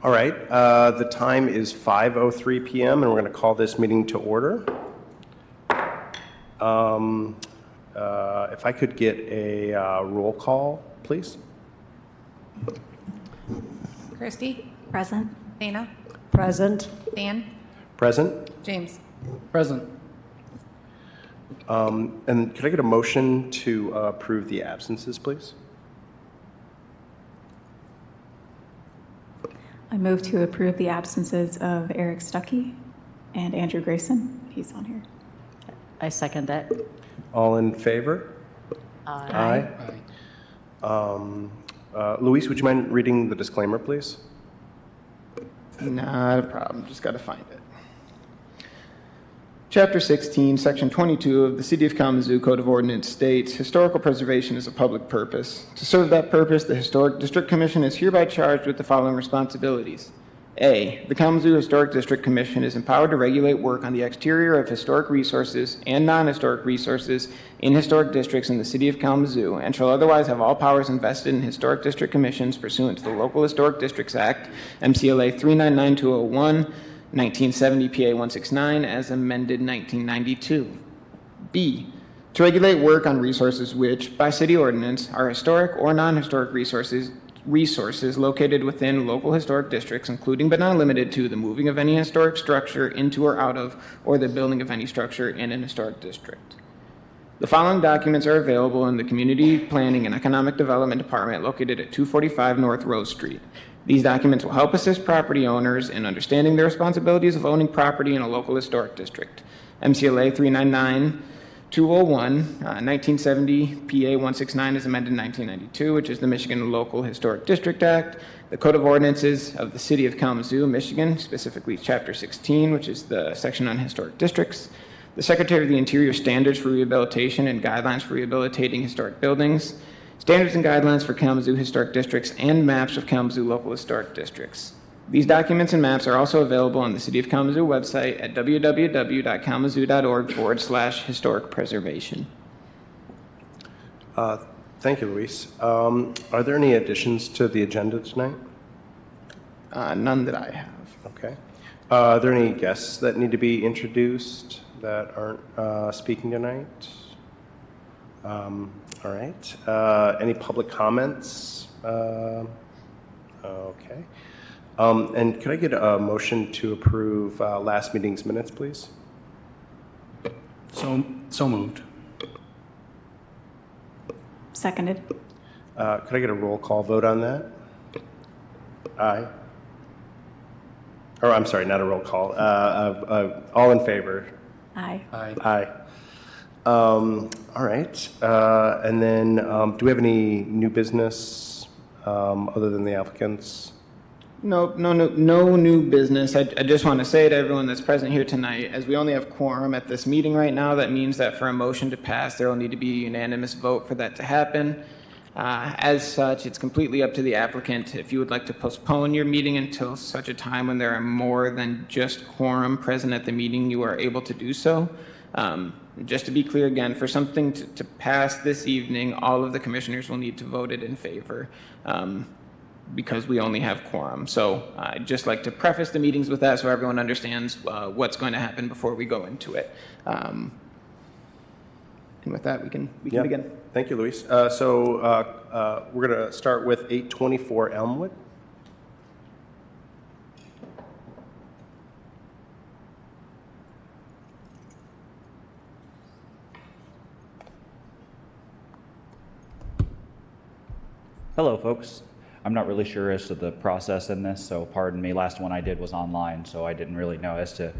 All right, the time is 5:03 p.m. and we're going to call this meeting to order. If I could get a roll call, please. Christy? Present. Dana? Present. Dan? Present. James? Present. And could I get a motion to approve the absences, please? I move to approve the absences of Eric Stuckey and Andrew Grayson. He's on here. I second that. All in favor? Aye. Luis, would you mind reading the disclaimer, please? Not a problem. Just got to find it. Chapter 16, Section 22 of the City of Kalamazoo Code of Ordinance states, historical preservation is a public purpose. To serve that purpose, the Historic District Commission is hereby charged with the following responsibilities. A, the Kalamazoo Historic District Commission is empowered to regulate work on the exterior of historic resources and non-historic resources in historic districts in the City of Kalamazoo, and shall otherwise have all powers invested in historic district commissions pursuant to the Local Historic Districts Act, MCLA 399201, 1970 PA 169, as amended 1992. B, to regulate work on resources which, by city ordinance, are historic or non-historic resources located within local historic districts, including but not limited to the moving of any historic structure into or out of, or the building of any structure in an historic district. The following documents are available in the Community Planning and Economic Development Department located at 245 North Rose Street. These documents will help assist property owners in understanding their responsibilities of owning property in a local historic district. MCLA 399201, 1970 PA 169 is amended in 1992, which is the Michigan Local Historic District Act. The Code of Ordinances of the City of Kalamazoo, Michigan, specifically Chapter 16, which is the section on historic districts. The Secretary of the Interior Standards for Rehabilitation and Guidelines for Rehabilitating Historic Buildings. Standards and guidelines for Kalamazoo historic districts and maps of Kalamazoo local historic districts. These documents and maps are also available on the City of Kalamazoo website at www.kalamazoo.org/historic preservation. Thank you, Luis. Are there any additions to the agenda tonight? None that I have. Okay. Are there any guests that need to be introduced that aren't speaking tonight? All right. Any public comments? Okay. And could I get a motion to approve last meeting's minutes, please? So moved. Seconded. Could I get a roll call vote on that? Aye. Or I'm sorry, not a roll call. All in favor? Aye. Aye. Aye. All right. And then do we have any new business other than the applicants? No new business. I just want to say to everyone that's present here tonight, as we only have quorum at this meeting right now, that means that for a motion to pass, there will need to be a unanimous vote for that to happen. As such, it's completely up to the applicant. If you would like to postpone your meeting until such a time when there are more than just quorum present at the meeting, you are able to do so. Just to be clear again, for something to pass this evening, all of the commissioners will need to vote it in favor because we only have quorum. So I'd just like to preface the meetings with that so everyone understands what's going to happen before we go into it. And with that, we can begin. Thank you, Luis. So we're going to start with 824 Elmwood. Hello, folks. I'm not really sure as to the process in this, so pardon me. Last one I did was online, so I didn't really know as to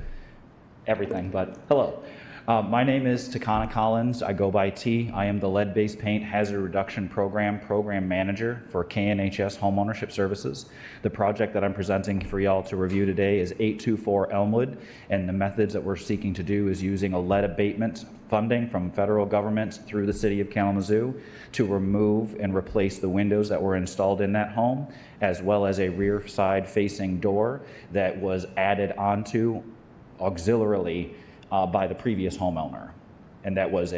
everything, but hello. My name is Takana Collins. I go by T. I am the Lead-Based Paint Hazard Reduction Program Manager for KNHS Homeownership Services. The project that I'm presenting for y'all to review today is 824 Elmwood, and the methods that we're seeking to do is using a lead abatement funding from federal government through the City of Kalamazoo to remove and replace the windows that were installed in that home, as well as a rear side facing door that was added onto auxiliarily by the previous homeowner, and that was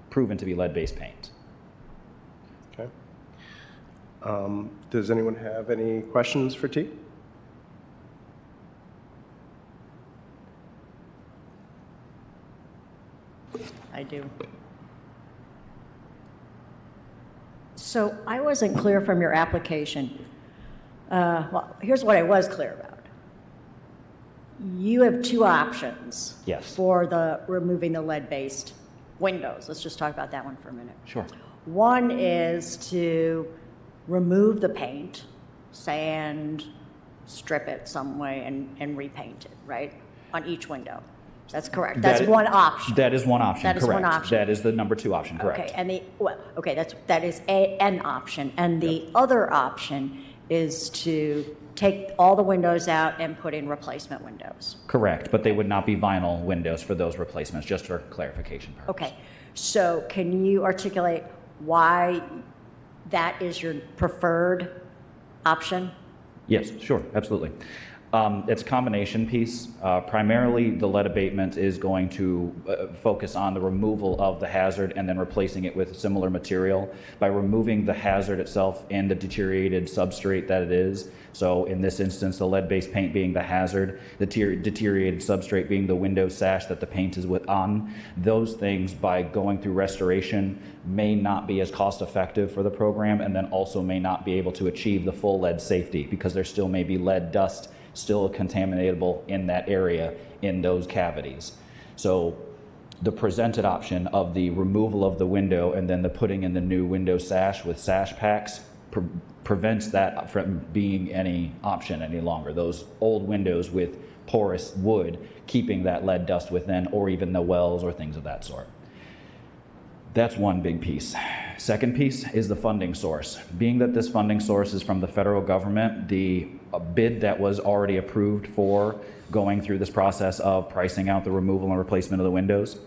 proven to be lead-based paint. Okay. Does anyone have any questions for T? I do. So I wasn't clear from your application. Well, here's what I was clear about. You have two options. Yes. For the removing the lead-based windows. Let's just talk about that one for a minute. Sure. One is to remove the paint, sand, strip it some way, and repaint it, right? On each window. That's correct. That's That- one option. That is one option, That is correct. one option. That is the number 2 option, correct. Okay, and that is an option. And the other option is to take all the windows out and put in replacement windows. Correct, but they would not be vinyl windows for those replacements, just for clarification purposes. Okay, so can you articulate why that is your preferred option? Yes, sure, absolutely. It's a combination piece. Primarily, the lead abatement is going to focus on the removal of the hazard and then replacing it with similar material. By removing the hazard itself and the deteriorated substrate that it is, so in this instance, the lead-based paint being the hazard, the deteriorated substrate being the window sash that the paint is on, those things, by going through restoration, may not be as cost-effective for the program, and then also may not be able to achieve the full lead safety because there still may be lead dust still contaminatable in that area, in those cavities. So the presented option of the removal of the window and then the putting in the new window sash with sash packs prevents that from being any option any longer. Those old windows with porous wood keeping that lead dust within, or even the wells or things of that sort. That's one big piece. Second piece is the funding source. Being that this funding source is from the federal government, the bid that was already approved for going through this process of pricing out the removal and replacement of the windows,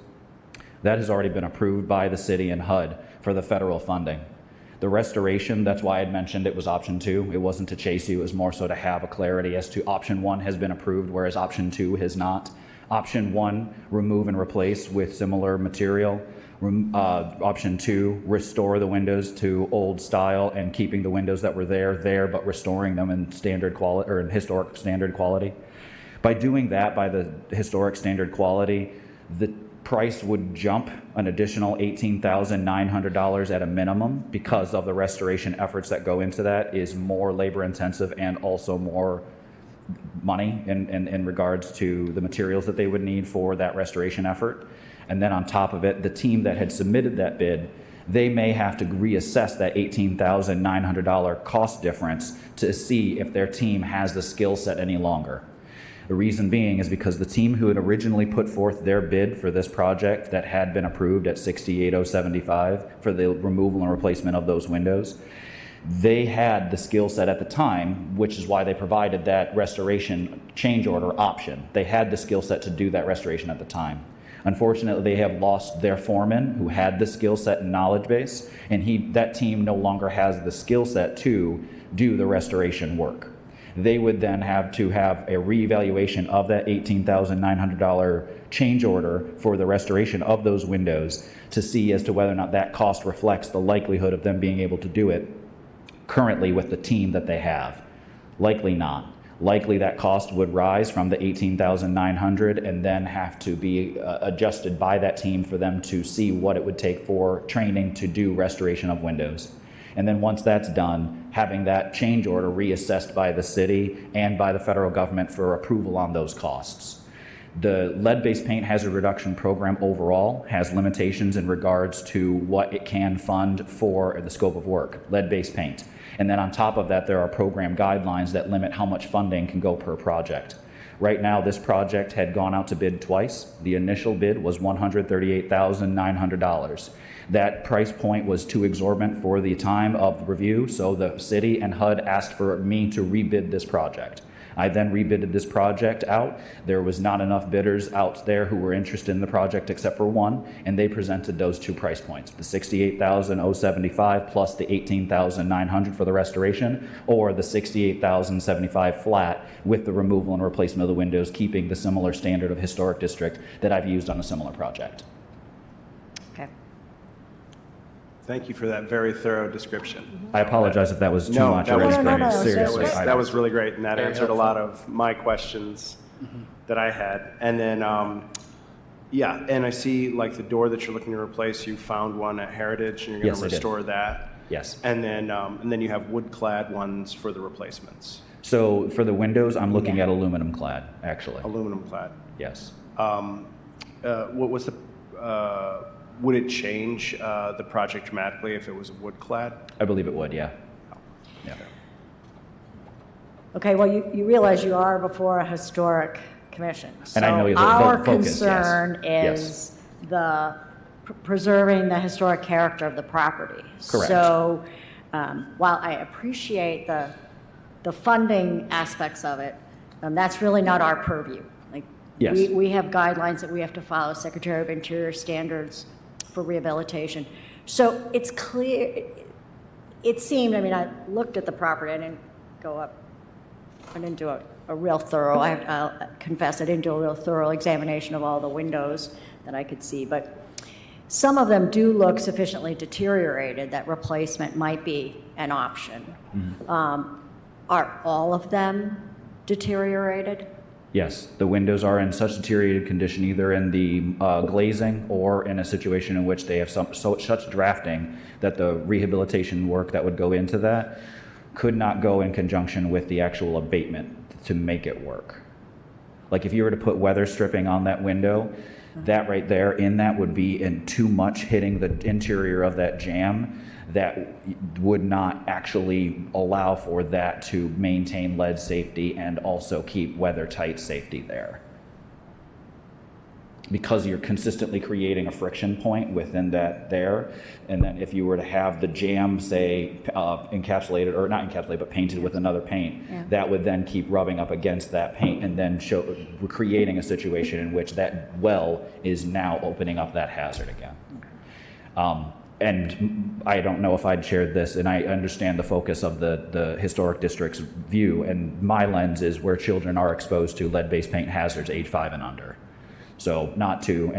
that has already been approved by the city and HUD for the federal funding. The restoration, that's why I'd mentioned it was option 2. It wasn't to chase you, it was more so to have a clarity as to option 1 has been approved, whereas option 2 has not. Option 1, remove and replace with similar material. Option 2, restore the windows to old style and keeping the windows that were there, but restoring them in standard quality or in historic standard quality. By doing that, by the historic standard quality, the price would jump an additional $18,900 at a minimum because of the restoration efforts that go into that is more labor intensive and also more money in regards to the materials that they would need for that restoration effort. And then on top of it, the team that had submitted that bid, they may have to reassess that $18,900 cost difference to see if their team has the skill set any longer. The reason being is because the team who had originally put forth their bid for this project that had been approved at $68,075 for the removal and replacement of those windows, they had the skill set at the time, which is why they provided that restoration change order option. They had the skill set to do that restoration at the time. Unfortunately, they have lost their foreman who had the skill set and knowledge base, and that team no longer has the skill set to do the restoration work. They would then have to have a reevaluation of that $18,900 change order for the restoration of those windows to see as to whether or not that cost reflects the likelihood of them being able to do it currently with the team that they have. Likely not. Likely that cost would rise from the $18,900 and then have to be adjusted by that team for them to see what it would take for training to do restoration of windows. And then once that's done, having that change order reassessed by the city and by the federal government for approval on those costs. The lead-based paint hazard reduction program overall has limitations in regards to what it can fund for the scope of work, lead-based paint. And then on top of that, there are program guidelines that limit how much funding can go per project. Right now, this project had gone out to bid twice. The initial bid was $138,900. That price point was too exorbitant for the time of review, so the city and HUD asked for me to rebid this project. I then rebidded this project out. There was not enough bidders out there who were interested in the project except for one, and they presented those two price points, the $68,075 plus the $18,900 for the restoration, or the $68,075 flat with the removal and replacement of the windows, keeping the similar standard of historic district that I've used on a similar project. Okay. Thank you for that very thorough description. I apologize if that was too No, much that or was anything. great. Seriously. That was really great, and that Very answered a helpful. lot of my questions that I had. And then Yeah, and I see like the door that you're looking to replace, you found one at Heritage and you're Yes, I going to did. restore that. Yes. And then you have wood-clad ones for the replacements, So for the windows, I'm looking at aluminum clad, actually. aluminum-clad. Yes. What was would it change the project dramatically if it was wood-clad? I believe it would, yeah. Yeah. Okay, well, you realize you are before a historic commission. And I know So the our focus, yes. concern Yes. is the preserving the historic character of the property. Correct. So while I appreciate the funding aspects of it, that's really not our purview. Like, Yes. we have guidelines that we have to follow, Secretary of Interior standards for rehabilitation. So it's clear, it seemed, I mean, I looked at the property, I didn't go up, I didn't do a real thorough, I'll confess, I didn't do a real thorough examination of all the windows that I could see, but some of them do look sufficiently deteriorated that replacement might be an option. Are all of them deteriorated? Yes, the windows are in such deteriorated condition, either in the glazing or in a situation in which they have such drafting that the rehabilitation work that would go into that could not go in conjunction with the actual abatement to make it work. Like if you were to put weather stripping on that window, that right there in that would be in too much hitting the interior of that jamb that would not actually allow for that to maintain lead safety and also keep weather tight safety there. Because you're consistently creating a friction point within that there, and then if you were to have the jamb, say, encapsulated, or not encapsulated, but painted with another paint, that would then keep rubbing up against that paint and then we're creating a situation in which that well is now opening up that hazard again. And I don't know if I'd shared this, and I understand the focus of the historic district's view, and my lens is where children are exposed to lead-based paint hazards age 5 and under. So not to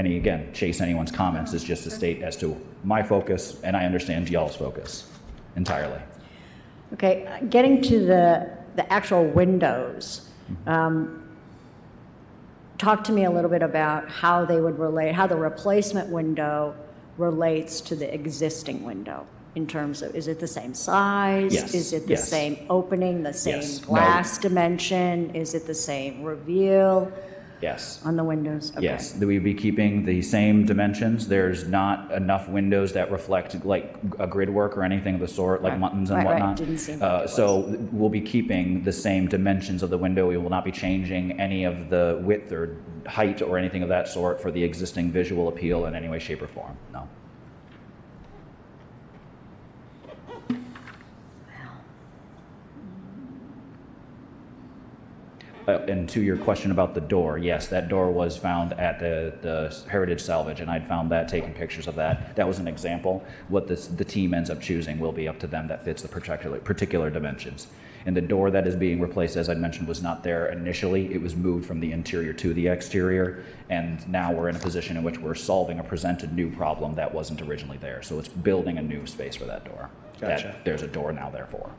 chase anyone's comments, it's just to state as to my focus, and I understand y'all's focus entirely. Okay, getting to the actual windows, talk to me a little bit about how they would relate, how the replacement window relates to the existing window in terms of, is it the same size? Yes, Is it the yes. same opening, the same Yes, no. glass dimension? Is it the same reveal Yes. on the windows? Okay. Yes, we would be keeping the same dimensions. There's not enough windows that reflect like a grid work or anything of the sort, like Right. muttons and Right, right. whatnot. Didn't seem like it was. So we'll be keeping the same dimensions of the window. We will not be changing any of the width or height or anything of that sort for the existing visual appeal in any way, shape, or form. No. And to your question about the door, yes, that door was found at the Heritage Salvage, and I'd found that, taken pictures of that. That was an example. What the team ends up choosing will be up to them that fits the particular dimensions. And the door that is being replaced, as I mentioned, was not there initially. It was moved from the interior to the exterior, and now we're in a position in which we're solving a presented new problem that wasn't originally there. So it's building a new space for that door. Gotcha. That there's a door now, therefore.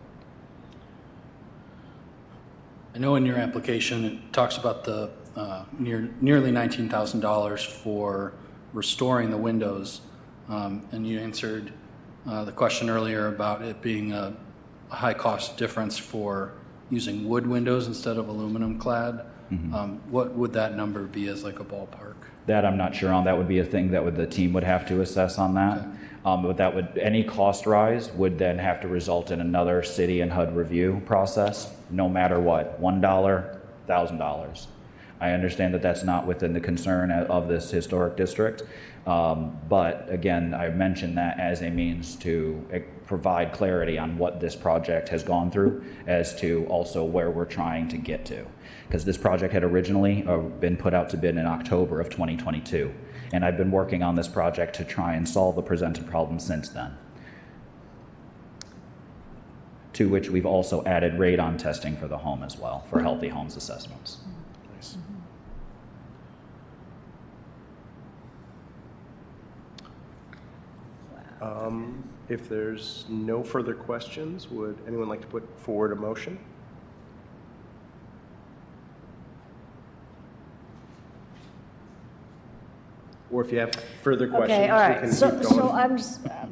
I know in your application, it talks about the nearly $19,000 for restoring the windows. And you answered the question earlier about it being a high cost difference for using wood windows instead of aluminum clad. What would that number be as like a ballpark? That I'm not sure on. That would be a thing that the team would have to assess on that. Okay. But any cost rise would then have to result in another city and HUD review process, no matter what, $1, $1,000. I understand that that's not within the concern of this historic district. But again, I mentioned that as a means to provide clarity on what this project has gone through as to also where we're trying to get to. Because this project had originally been put out to bid in October of 2022. And I've been working on this project to try and solve the presented problem since then. To which we've also added radon testing for the home as well, for healthy homes assessments. Nice. If there's no further questions, would anyone like to put forward a motion? Or if you have further questions, Okay, all we right, can so, keep so going. I'm just gonna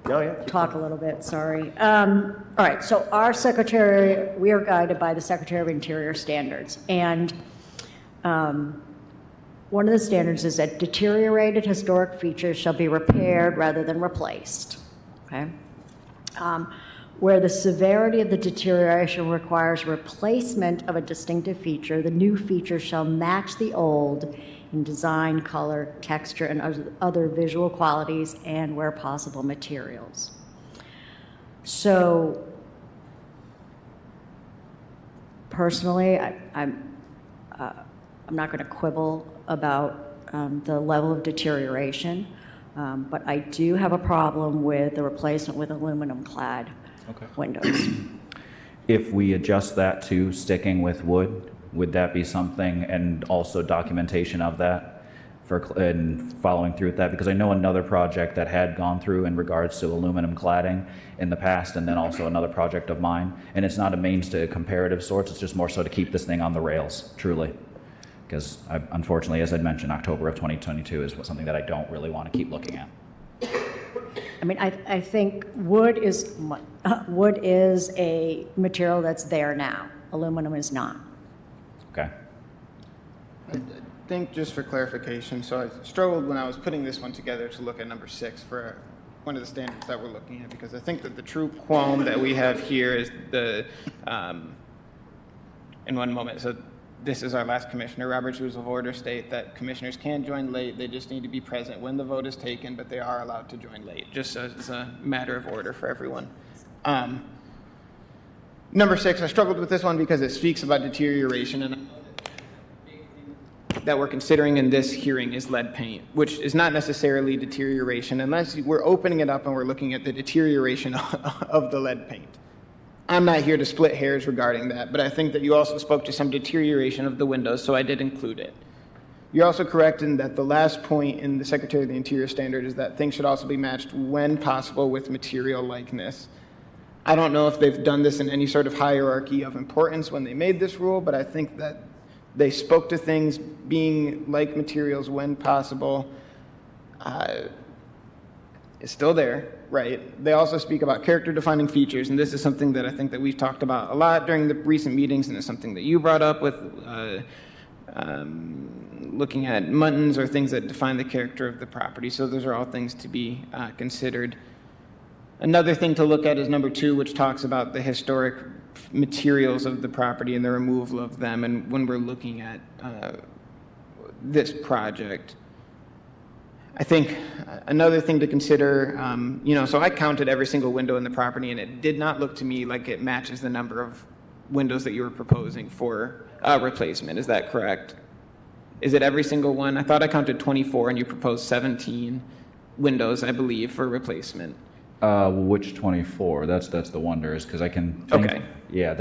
Oh, yeah. talk a little bit, sorry. All right, so our secretary, we are guided by the Secretary of Interior standards. And one of the standards is that deteriorated historic features shall be repaired rather than replaced, okay? Where the severity of the deterioration requires replacement of a distinctive feature, the new feature shall match the old in design, color, texture, and other visual qualities, and where possible, materials. So, personally, I'm not going to quibble about the level of deterioration, but I do have a problem with the replacement with aluminum-clad windows. If we adjust that to sticking with wood, would that be something, and also documentation of that and following through with that? Because I know another project that had gone through in regards to aluminum cladding in the past, and then also another project of mine, and it's not a means to comparative sorts, it's just more so to keep this thing on the rails, truly. Because unfortunately, as I'd mentioned, October of 2022 is something that I don't really want to keep looking at. I mean, I think wood is a material that's there now. Aluminum is not. Okay. I think just for clarification, so I struggled when I was putting this one together to look at number 6 for one of the standards that we're looking at, because I think that the true qualm that we have here is the, in one moment, so this is our last commissioner. Robert's Rules of Order state that commissioners can join late. They just need to be present when the vote is taken, but they are allowed to join late, just as a matter of order for everyone. Number 6, I struggled with this one because it speaks about deterioration, and that we're considering in this hearing is lead paint, which is not necessarily deterioration unless we're opening it up and we're looking at the deterioration of the lead paint. I'm not here to split hairs regarding that, but I think that you also spoke to some deterioration of the windows, so I did include it. You're also correct in that the last point in the Secretary of the Interior standard is that things should also be matched when possible with material likeness. I don't know if they've done this in any sort of hierarchy of importance when they made this rule, but I think that they spoke to things being like materials when possible. It's still there, right? They also speak about character-defining features, and this is something that I think that we've talked about a lot during the recent meetings, and it's something that you brought up with looking at muntins or things that define the character of the property. So those are all things to be considered. Another thing to look at is number 2, which talks about the historic materials of the property and the removal of them. And when we're looking at this project, I think another thing to consider, so I counted every single window in the property, and it did not look to me like it matches the number of windows that you were proposing for replacement. Is that correct? Is it every single one? I thought I counted 24, and you proposed 17 windows, I believe, for replacement. Which 24? That's the wonders, because I can think, Okay. Yeah,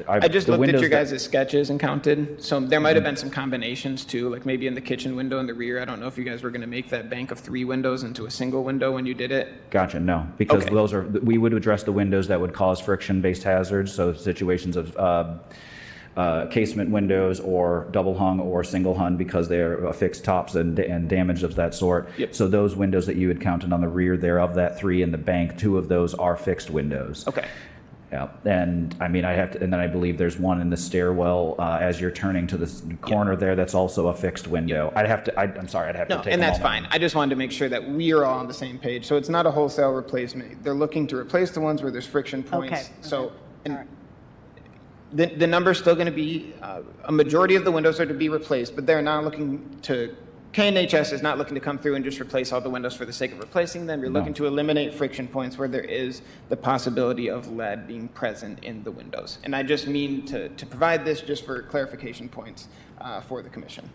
I just the looked at windows your that- guys' sketches and counted, so there might have been some combinations too, like maybe in the kitchen window in the rear. I don't know if you guys were going to make that bank of 3 windows into a single window when you did it. Gotcha, no, because Okay. we would address the windows that would cause friction-based hazards, so situations of casement windows or double hung or single hung because they're fixed tops and damage of that sort. Yep. So those windows that you had counted on the rear there of that 3 in the bank, 2 of those are fixed windows. Okay. Yeah, and I mean, and then I believe there's one in the stairwell as you're turning to the corner there. That's also a fixed window. I'm sorry, I'd have to No, take. and a that's moment. fine. I just wanted to make sure that we are all on the same page. So it's not a wholesale replacement. They're looking to replace the ones where there's friction points. Okay. So, and All right. the number's still going to be, a majority of the windows are to be replaced, but they're not looking to, KNHS is not looking to come through and just replace all the windows for the sake of replacing them. You're looking to eliminate friction points where there is the possibility of lead being present in the windows. And I just mean to provide this just for clarification points for the commission.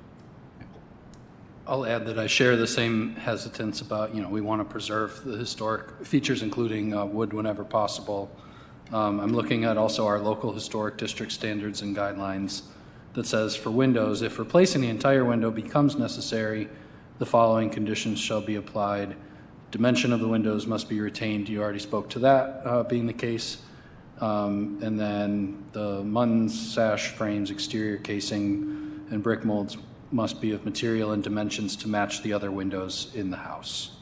I'll add that I share the same hesitance about, we want to preserve the historic features, including wood whenever possible. I'm looking at also our local historic district standards and guidelines that says for windows, if replacing the entire window becomes necessary, the following conditions shall be applied. Dimension of the windows must be retained. You already spoke to that being the case. And then the muntins, sash frames, exterior casing, and brick molds must be of material and dimensions to match the other windows in the house.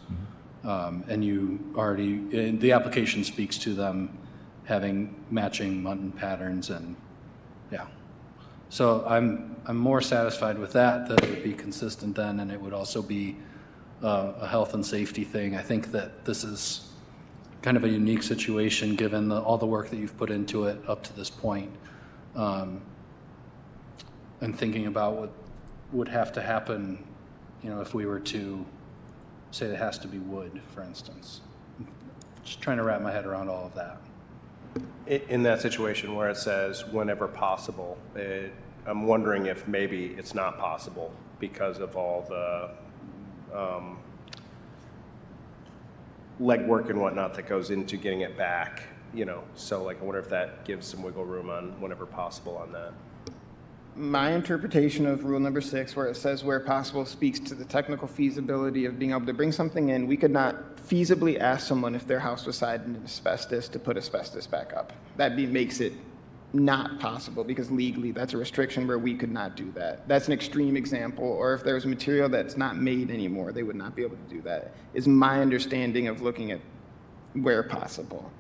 And you already, the application speaks to them having matching mutton patterns and, yeah. So I'm more satisfied with that it would be consistent then, and it would also be a health and safety thing. I think that this is kind of a unique situation given all the work that you've put into it up to this point. And thinking about what would have to happen, if we were to say it has to be wood, for instance. Just trying to wrap my head around all of that. In that situation where it says whenever possible, I'm wondering if maybe it's not possible because of all the legwork and whatnot that goes into getting it back, so I wonder if that gives some wiggle room on whenever possible on that. My interpretation of rule number 6, where it says where possible, speaks to the technical feasibility of being able to bring something in. We could not feasibly ask someone if their house was sided in asbestos to put asbestos back up. That makes it not possible because legally that's a restriction where we could not do that. That's an extreme example. Or if there's material that's not made anymore, they would not be able to do that, is my understanding of looking at where possible.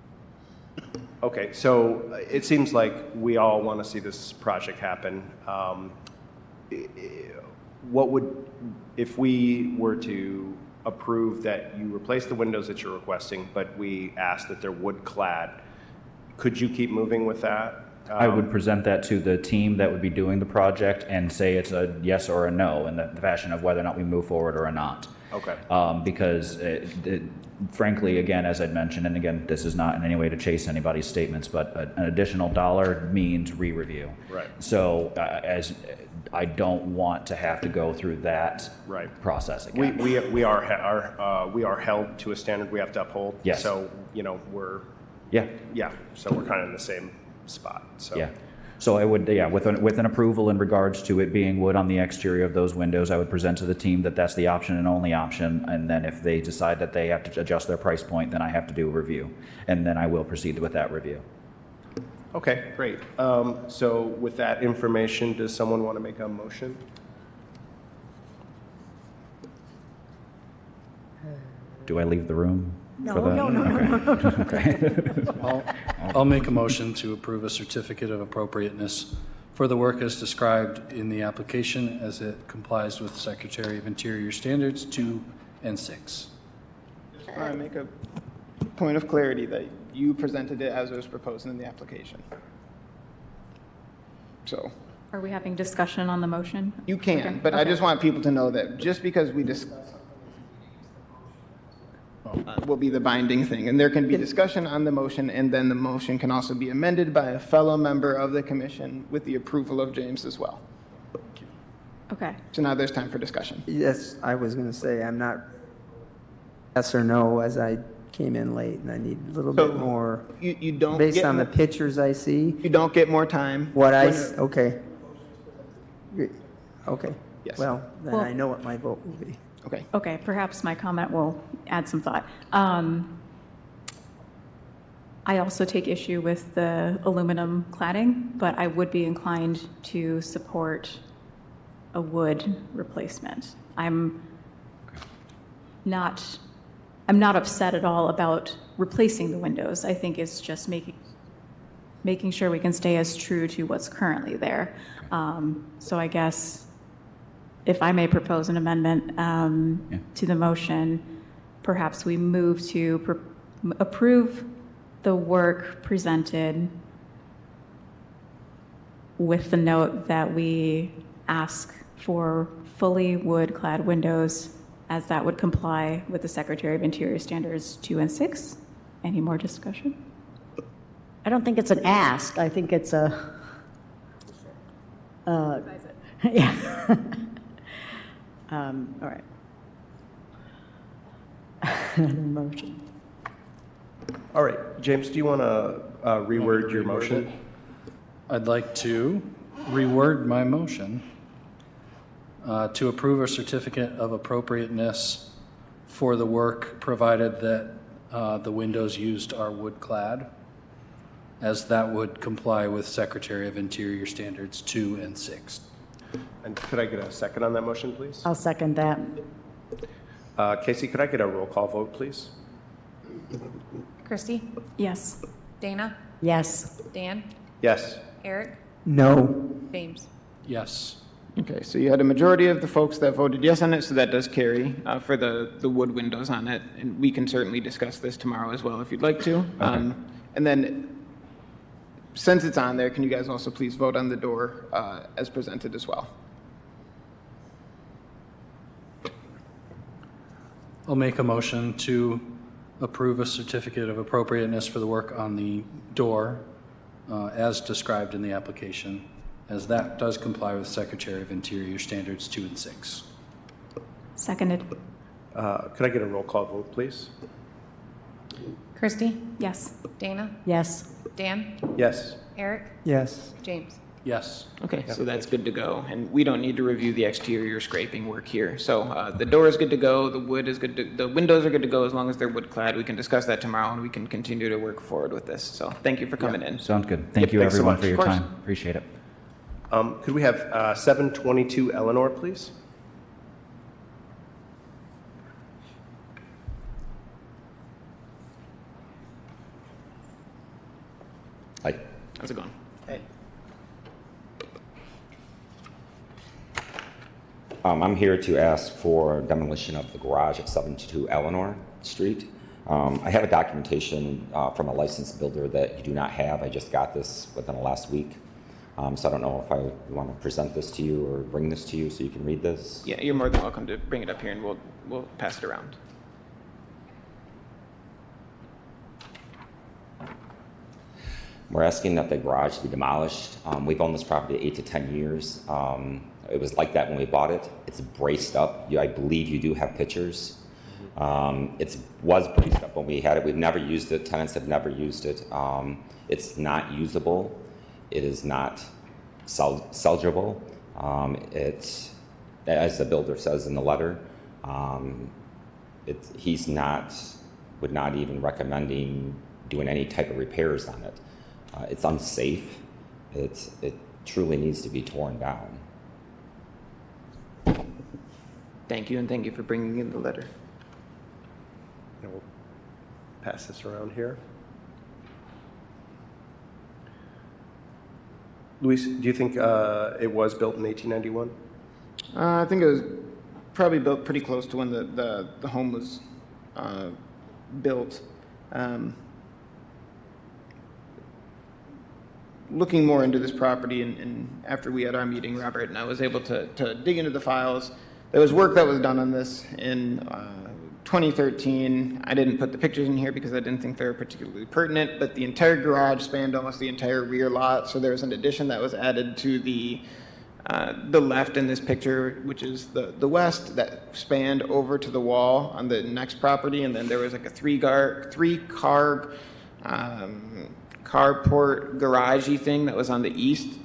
Okay, so it seems like we all want to see this project happen. If we were to approve that you replace the windows that you're requesting, but we ask that they're wood clad, could you keep moving with that? I would present that to the team that would be doing the project and say it's a yes or a no in the fashion of whether or not we move forward or not. Okay. Because frankly, again, as I'd mentioned, and again, this is not in any way to chase anybody's statements, but an additional dollar means re-review. Right. So as I don't want to have to go through that process again. We are held to a standard we have to uphold. Yes. So we're so we're kind of in the same spot. So yeah. So I would, with an approval in regards to it being wood on the exterior of those windows, I would present to the team that that's the option and only option. And then if they decide that they have to adjust their price point, then I have to do a review. And then I will proceed with that review. Okay, great. So with that information, does someone want to make a motion? Do I leave the room? No, for that? no. Okay. I'll make a motion to approve a certificate of appropriateness for the work as described in the application as it complies with Secretary of Interior Standards 2 and 6. I want to make a point of clarity that you presented it as it was proposed in the application. So Are we having discussion on the motion? you can, Okay, but I okay. just want people to know that just because we discuss will be the binding thing. And there can be discussion on the motion, and then the motion can also be amended by a fellow member of the commission with the approval of James as well. Okay. So now there's time for discussion. Yes, I was going to say, I'm not yes or no, as I came in late, and I need a little bit more, You don't based get on the more- pictures I see, you don't get more time. okay. Okay. Yes. Well, then Well- I know what my vote will be. Okay. Okay, perhaps my comment will add some thought. I also take issue with the aluminum cladding, but I would be inclined to support a wood replacement. I'm not upset at all about replacing the windows. I think it's just making sure we can stay as true to what's currently there. So I guess if I may propose an amendment to the motion, perhaps we move to approve the work presented with the note that we ask for fully wood-clad windows, as that would comply with the Secretary of Interior Standards 2 and 6. Any more discussion? I don't think it's an ask. I think it's a. Yeah. All right. Motion. All right, James, do you want to reword your motion? I'd like to reword my motion to approve a certificate of appropriateness for the work, provided that the windows used are wood clad, as that would comply with Secretary of Interior Standards 2 and 6. And could I get a second on that motion, please? I'll second that. Casey, could I get a roll call vote, please? Christy? Yes. Dana? Yes. Dan? Yes. Eric? No. James? Yes. Okay, so you had a majority of the folks that voted yes on it, so that does carry for the wood windows on it. And we can certainly discuss this tomorrow as well if you'd like to. And then, since it's on there, can you guys also please vote on the door as presented as well? I'll make a motion to approve a certificate of appropriateness for the work on the door as described in the application, as that does comply with Secretary of Interior Standards 2 and 6. Seconded. Could I get a roll call vote, please? Christy? Yes. Dana? Yes. Dan? Yes. Eric? Yes. James? Yes. Okay, so that's good to go, and we don't need to review the exterior scraping work here. So the door is good to go, the wood is good to, the windows are good to go as long as they're wood clad. We can discuss that tomorrow, and we can continue to work forward with this. So thank you for coming in. Sounds good. Thank Yep, you, thanks so everyone, much. for your Of course. time. Appreciate it. Could we have 722 Eleanor, please? Hi. How's it going? I'm here to ask for demolition of the garage at 722 Eleanor Street. I have a documentation from a licensed builder that you do not have. I just got this within the last week. So I don't know if I want to present this to you or bring this to you so you can read this. Yeah, you're more than welcome to bring it up here, and we'll pass it around. We're asking that the garage be demolished. We've owned this property 8 to 10 years. It was like that when we bought it. It's braced up. I believe you do have pictures. It was braced up when we had it. We've never used it. Tenants have never used it. It's not usable. It is not salvageable. It's, as the builder says in the letter, he's would not even recommending doing any type of repairs on it. It's unsafe. It truly needs to be torn down. Thank you, and thank you for bringing in the letter. And we'll pass this around here. Luis, do you think it was built in 1891? I think it was probably built pretty close to when the home was built. Looking more into this property, and after we had our meeting, Robert and I was able to dig into the files. There was work that was done on this in 2013. I didn't put the pictures in here because I didn't think they were particularly pertinent, but the entire garage spanned almost the entire rear lot, so there was an addition that was added to the left in this picture, which is the west, that spanned over to the wall on the next property, and then there was like a three-car carport garagey thing that was on the east.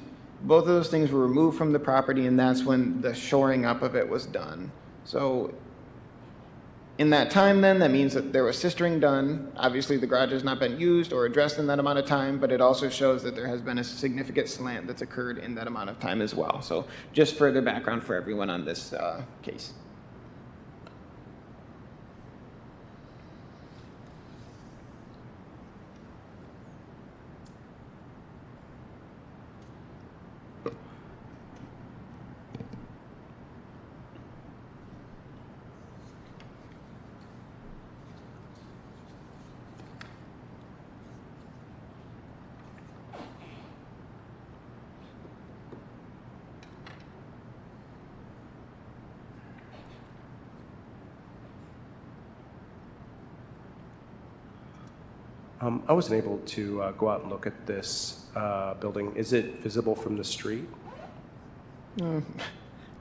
Both of those things were removed from the property, and that's when the shoring up of it was done. So in that time then, that means that there was sistering done. Obviously, the garage has not been used or addressed in that amount of time, but it also shows that there has been a significant slant that's occurred in that amount of time as well. So just further background for everyone on this case. I wasn't able to go out and look at this building. Is it visible from the street? I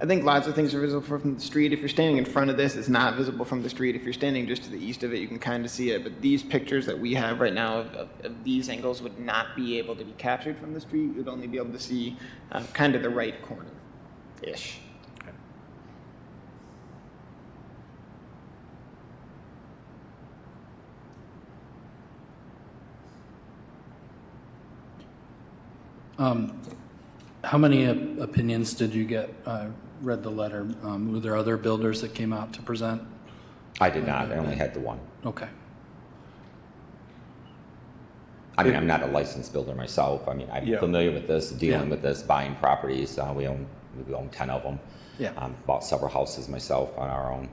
think lots of things are visible from the street. If you're standing in front of this, it's not visible from the street. If you're standing just to the east of it, you can kind of see it. But these pictures that we have right now of these angles would not be able to be captured from the street. You'd only be able to see kind of the right corner-ish. How many opinions did you get? Read the letter. Were there other builders that came out to present? I did not. I only had the one. Okay. I mean, I'm not a licensed builder myself. I mean, I'm Yeah. familiar with this, dealing Yeah. with this, buying properties. We own 10 of them. Yeah. Bought several houses myself on our own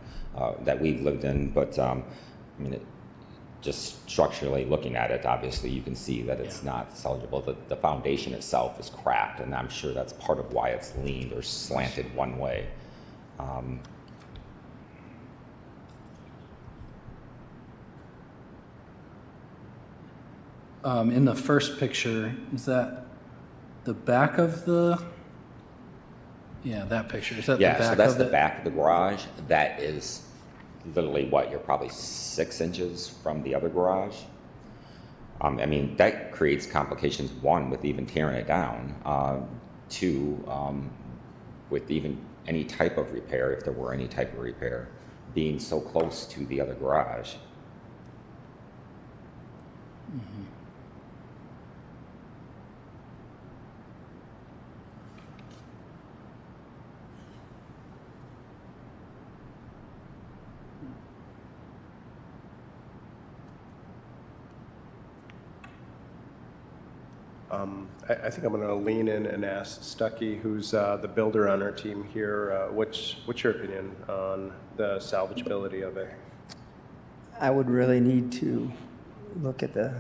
that we've lived in. But I mean, just structurally looking at it, obviously you can see that it's not salvageable. The foundation itself is cracked, and I'm sure that's part of why it's leaned or slanted one way. In the first picture, is that the back of the? Yeah, that picture. Is that Yeah, the back so that's of the it? back of the garage. That is literally what, you're probably 6 inches from the other garage. I mean, that creates complications, one, with even tearing it down, two, with even any type of repair, if there were any type of repair, being so close to the other garage. I think I'm going to lean in and ask Stuckey, who's the builder on our team here, what's your opinion on the salvageability of it? I would really need to look at the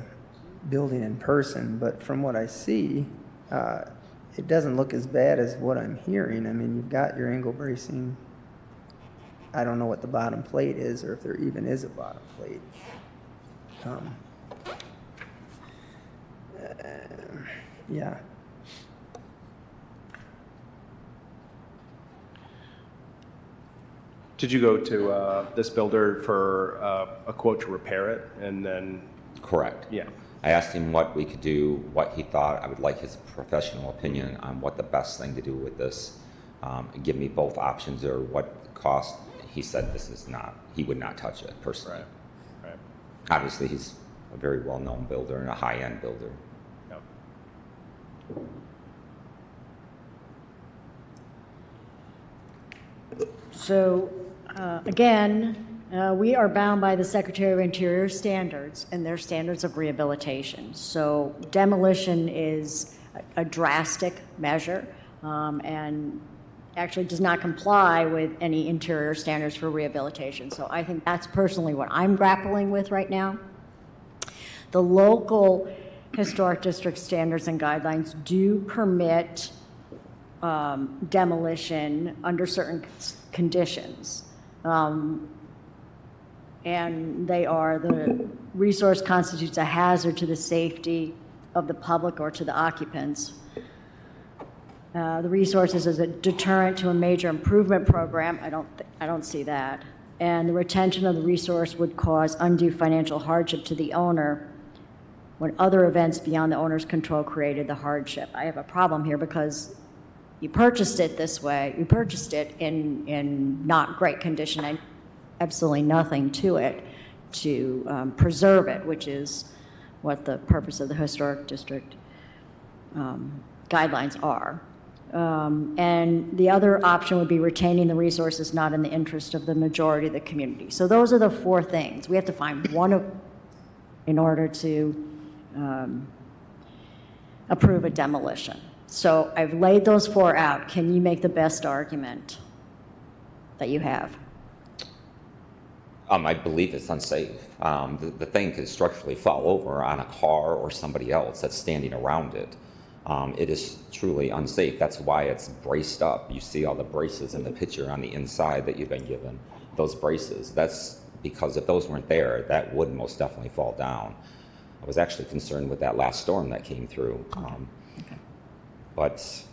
building in person, but from what I see, it doesn't look as bad as what I'm hearing. I mean, you've got your angle bracing. I don't know what the bottom plate is, or if there even is a bottom plate. Yeah. Did you go to this builder for a quote to repair it, and then? Correct. Yeah. I asked him what we could do, what he thought. I would like his professional opinion on what the best thing to do with this. Give me both options or what cost. He said this is not, he would not touch it personally. Right. Obviously, he's a very well-known builder and a high-end builder. Yep. So, again, we are bound by the Secretary of Interior standards and their standards of rehabilitation. So demolition is a drastic measure and actually does not comply with any interior standards for rehabilitation. So I think that's personally what I'm grappling with right now. The local historic district standards and guidelines do permit demolition under certain conditions. And they are, the resource constitutes a hazard to the safety of the public or to the occupants. The resources as a deterrent to a major improvement program, I don't see that. And the retention of the resource would cause undue financial hardship to the owner when other events beyond the owner's control created the hardship. I have a problem here because you purchased it this way, you purchased it in not great condition and absolutely nothing to it to preserve it, which is what the purpose of the historic district guidelines are. And the other option would be retaining the resources not in the interest of the majority of the community. So those are the four things. We have to find one of in order to approve a demolition. So I've laid those four out. Can you make the best argument that you have? I believe it's unsafe. The thing could structurally fall over on a car or somebody else that's standing around it. It is truly unsafe. That's why it's braced up. You see all the braces in the picture on the inside that you've been given. Those braces, that's because if those weren't there, that would most definitely fall down. I was actually concerned with that last storm that came through. But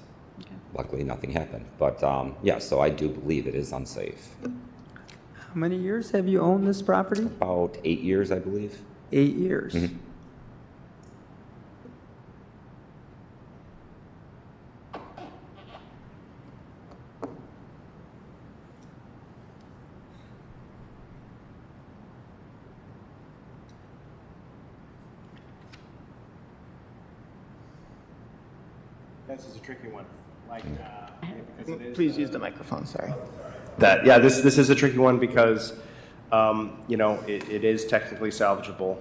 luckily nothing happened. But yeah, so I do believe it is unsafe. How many years have you owned this property? About 8 years, I believe. 8 years. Mhm. This is a tricky one Please use the microphone, sorry. This is a tricky one because, it is technically salvageable,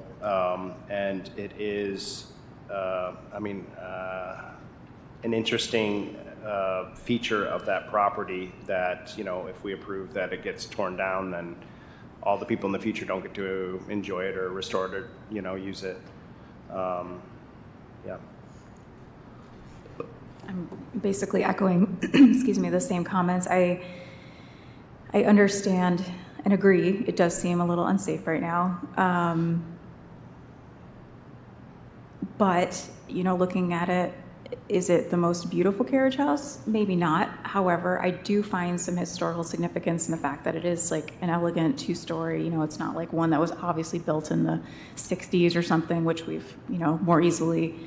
and it is, an interesting feature of that property that, if we approve that it gets torn down, then all the people in the future don't get to enjoy it or restore it or, use it. Yeah. I'm basically echoing, excuse me, the same comments. I understand and agree. It does seem a little unsafe right now. But, looking at it, is it the most beautiful carriage house? Maybe not. However, I do find some historical significance in the fact that it is like an elegant two-story. It's not like one that was obviously built in the 60s or something, which we've, more easily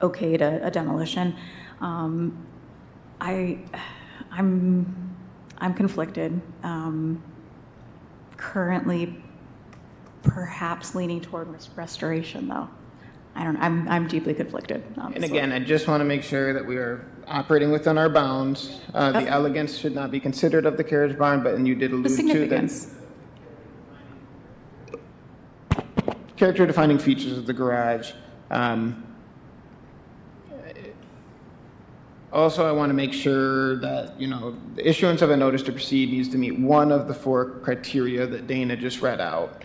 okayed a demolition. I'm conflicted. Currently, perhaps leaning toward restoration, though. I don't know. I'm deeply conflicted. Honestly. And again, I just want to make sure that we are operating within our bounds. The elegance should not be considered of the carriage barn, but and you did allude the to significance. that character-defining features of the garage. Also, I want to make sure that, the issuance of a notice to proceed needs to meet one of the 4 criteria that Dana just read out.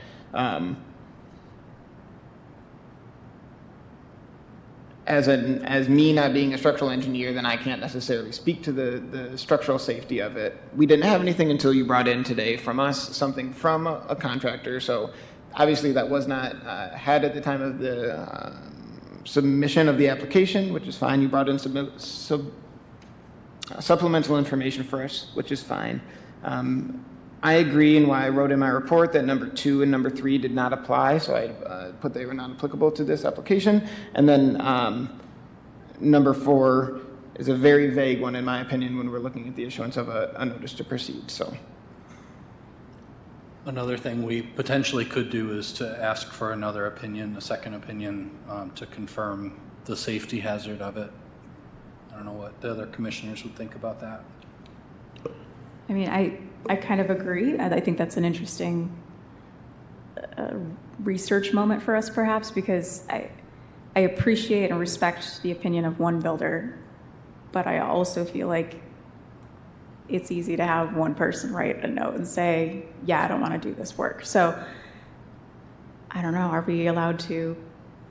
As me not being a structural engineer, then I can't necessarily speak to the structural safety of it. We didn't have anything until you brought in today from us, something from a contractor. So obviously that was not had at the time of the submission of the application, which is fine. You brought in supplemental information for us, which is fine. I agree, and why I wrote in my report that number 2 and number 3 did not apply, so I put they were not applicable to this application. And then number 4 is a very vague one, in my opinion, when we're looking at the issuance of a notice to proceed. So, Another thing we potentially could do is to ask for another opinion, a second opinion, to confirm the safety hazard of it. I don't know what the other commissioners would think about that. I mean, I kind of agree. I think that's an interesting research moment for us, perhaps, because I appreciate and respect the opinion of one builder, but I also feel like it's easy to have one person write a note and say, yeah, I don't want to do this work. So I don't know, are we allowed to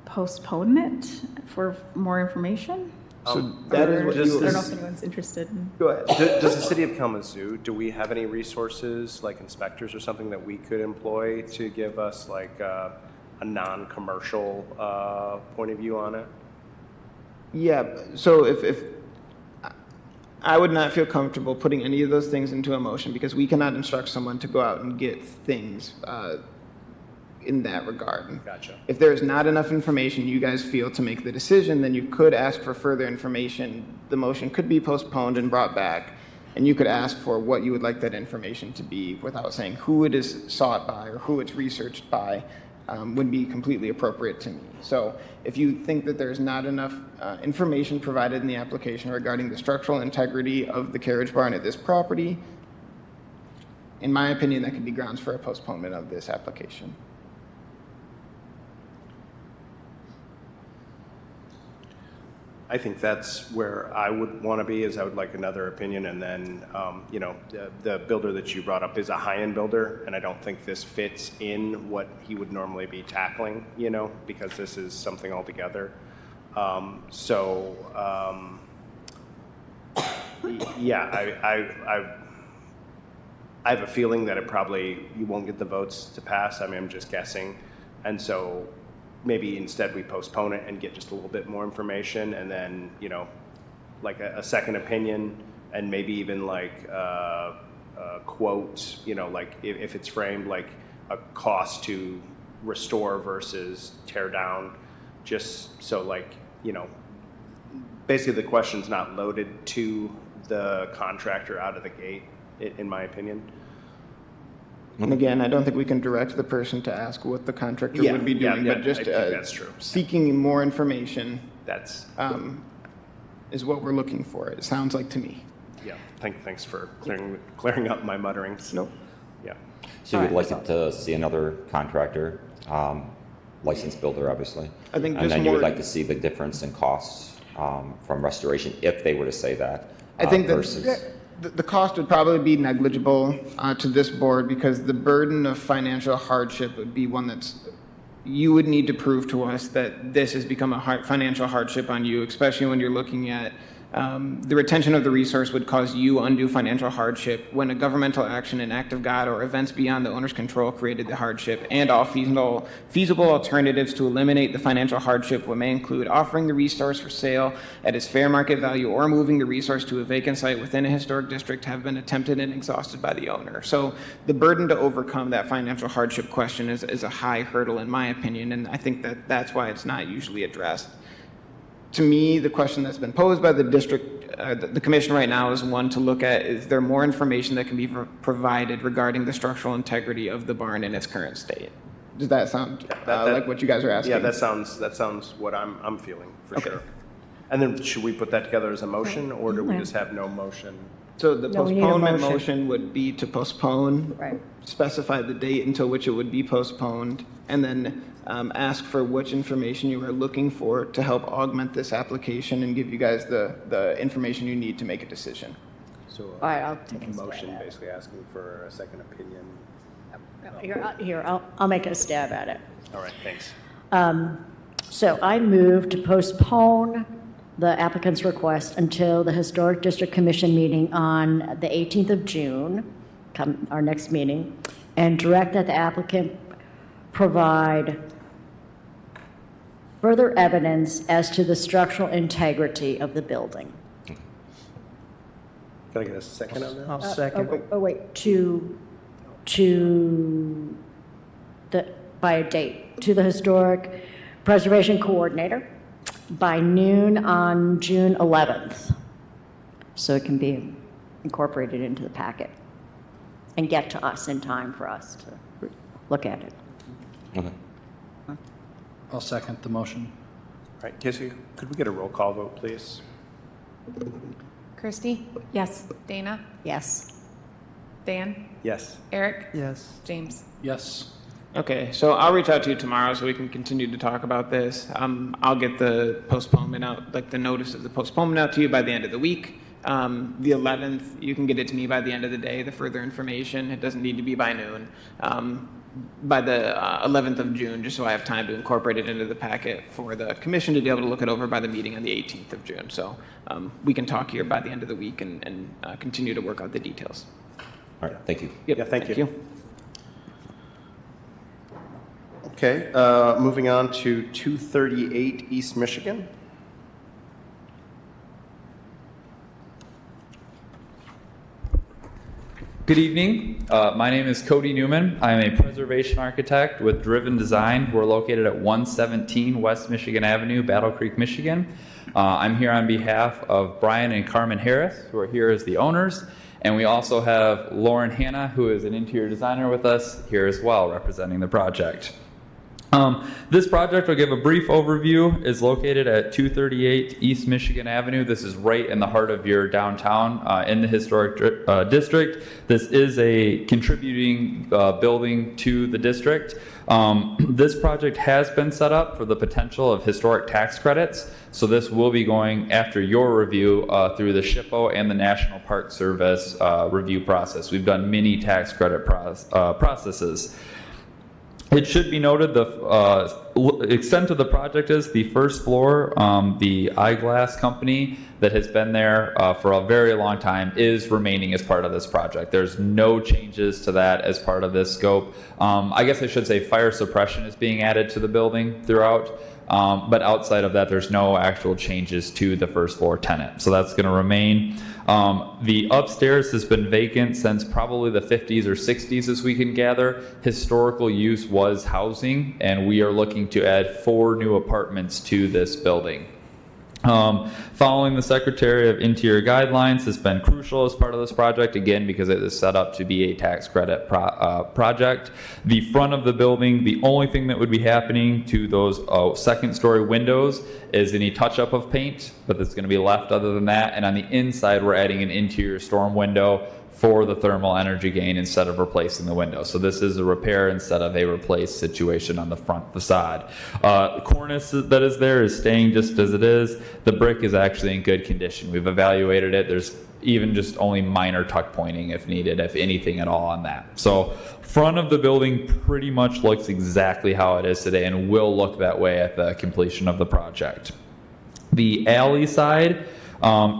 postpone it for more information? so that is what I don't know you if anyone's interested. go ahead. Does the city of Kalamazoo, do we have any resources like inspectors or something that we could employ to give us like a non-commercial point of view on it? Yeah, so if I would not feel comfortable putting any of those things into a motion because we cannot instruct someone to go out and get things in that regard. Gotcha. If there is not enough information you guys feel to make the decision, then you could ask for further information. The motion could be postponed and brought back, and you could ask for what you would like that information to be without saying who it is sought by or who it's researched by. Would be completely appropriate to me. So if you think that there's not enough information provided in the application regarding the structural integrity of the carriage barn at this property, in my opinion, that could be grounds for a postponement of this application. I think that's where I would want to be, is I would like another opinion, and then, the builder that you brought up is a high-end builder, and I don't think this fits in what he would normally be tackling, because this is something altogether. Yeah, I have a feeling that you won't get the votes to pass. I mean, I'm just guessing, and so maybe instead we postpone it and get just a little bit more information, and then, like a second opinion, and maybe even like a quote, like if it's framed like a cost to restore versus tear down, just so like, basically the question's not loaded to the contractor out of the gate, in my opinion. And again, I don't think we can direct the person to ask what the contractor would be doing, but just I think that's true. seeking more information. That's is what we're looking for, it sounds like to me. Yeah, thanks for clearing up my mutterings. Nope. Yeah. So we'd like to see another contractor, licensed builder, obviously. I think And just then you would more- like to see the difference in costs from restoration, if they were to say that. I think versus. the cost would probably be negligible to this board because the burden of financial hardship would be one you would need to prove to us that this has become a financial hardship on you, especially when you're looking at the retention of the resource would cause you undue financial hardship when a governmental action, an act of God, or events beyond the owner's control created the hardship, and all feasible alternatives to eliminate the financial hardship may include offering the resource for sale at its fair market value or moving the resource to a vacant site within a historic district have been attempted and exhausted by the owner. So the burden to overcome that financial hardship question is a high hurdle in my opinion, and I think that's why it's not usually addressed. To me, the question that's been posed by the district, the commission right now is one to look at, is there more information that can be provided regarding the structural integrity of the barn in its current state? Does that sound like what you guys are asking? Yeah, that sounds what I'm feeling for Okay. sure. And then should we put that together as a motion, or do we just have no motion? So the No, we need a postponement motion. motion would be to postpone, Right. specify the date until which it would be postponed, and then ask for which information you are looking for to help augment this application and give you guys the information you need to make a decision. So All right, I'll take a stab motion at it. basically asking for a second opinion. Here, I'll make a stab at it. All right, thanks. So I move to postpone the applicant's request until the Historic District Commission meeting on the 18th of June, our next meeting, and direct that the applicant provide further evidence as to the structural integrity of the building. Can I get a second on that? I'll second. By a date, to the Historic Preservation Coordinator by noon on June 11th. So it can be incorporated into the packet and get to us in time for us to look at it. Okay. I'll second the motion. All right, Casey, could we get a roll call vote, please? Christy? Yes. Dana? Yes. Dan? Yes. Eric? Yes. James? Yes. Okay, so I'll reach out to you tomorrow so we can continue to talk about this. I'll get the postponement out, like the notice of the postponement out to you by the end of the week. The 11th, you can get it to me by the end of the day, the further information. It doesn't need to be by noon. By the 11th of June, just so I have time to incorporate it into the packet for the commission to be able to look it over by the meeting on the 18th of June. So we can talk here by the end of the week and continue to work out the details. All right, thank you. Yep, Yeah, thank you. Okay, moving on to 238 East Michigan. Good evening. My name is Cody Newman. I am a preservation architect with Driven Design. We're located at 117 West Michigan Avenue, Battle Creek, Michigan. I'm here on behalf of Brian and Carmen Harris, who are here as the owners. And we also have Lauren Hanna, who is an interior designer with us here as well, representing the project. This project, will give a brief overview, is located at 238 East Michigan Avenue. This is right in the heart of your downtown in the historic district. This is a contributing building to the district. This project has been set up for the potential of historic tax credits. So this will be going after your review through the SHPO and the National Park Service review process. We've done many tax credit processes. It should be noted the extent of the project is the first floor, the eyeglass company that has been there for a very long time is remaining as part of this project. There's no changes to that as part of this scope. I guess I should say fire suppression is being added to the building throughout. But outside of that, there's no actual changes to the first floor tenant. So that's going to remain. The upstairs has been vacant since probably the 50s or 60s, as we can gather. Historical use was housing, and we are looking to add 4 new apartments to this building. Following the Secretary of Interior guidelines has been crucial as part of this project, again, because it is set up to be a tax credit project. The front of the building, the only thing that would be happening to those second-story windows is any touch-up of paint, but that's going to be left other than that. And on the inside, we're adding an interior storm window for the thermal energy gain instead of replacing the window. So this is a repair instead of a replace situation on the front facade. The cornice that is there is staying just as it is. The brick is actually in good condition. We've evaluated it. There's even just only minor tuck pointing if needed, if anything at all on that. So front of the building pretty much looks exactly how it is today and will look that way at the completion of the project. The alley side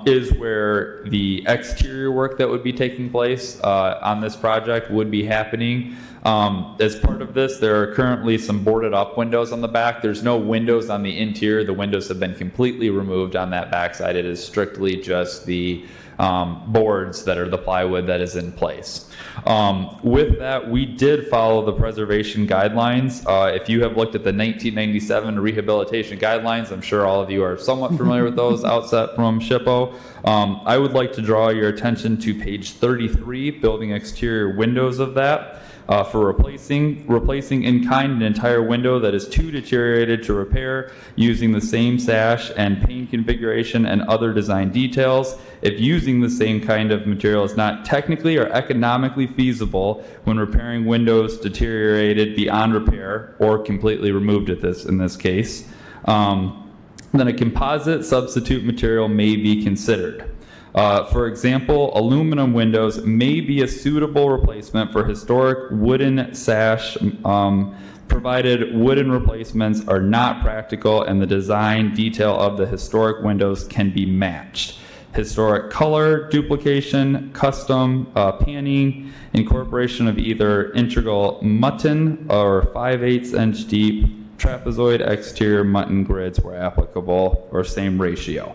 is where the exterior work that would be taking place on this project would be happening. As part of this, there are currently some boarded up windows on the back. There's no windows on the interior. The windows have been completely removed on that backside. It is strictly just the boards that are the plywood that is in place. With that, we did follow the preservation guidelines. If you have looked at the 1997 rehabilitation guidelines, I'm sure all of you are somewhat familiar with those outset from SHPO. I would like to draw your attention to page 33, building exterior windows of that. For replacing in kind an entire window that is too deteriorated to repair using the same sash and pane configuration and other design details. If using the same kind of material is not technically or economically feasible when repairing windows deteriorated beyond repair or completely removed in this case, then a composite substitute material may be considered. For example, aluminum windows may be a suitable replacement for historic wooden sash, provided wooden replacements are not practical and the design detail of the historic windows can be matched. Historic color, duplication, custom panning, incorporation of either integral mutton or 5/8 inch deep trapezoid exterior mutton grids where applicable, or same ratio.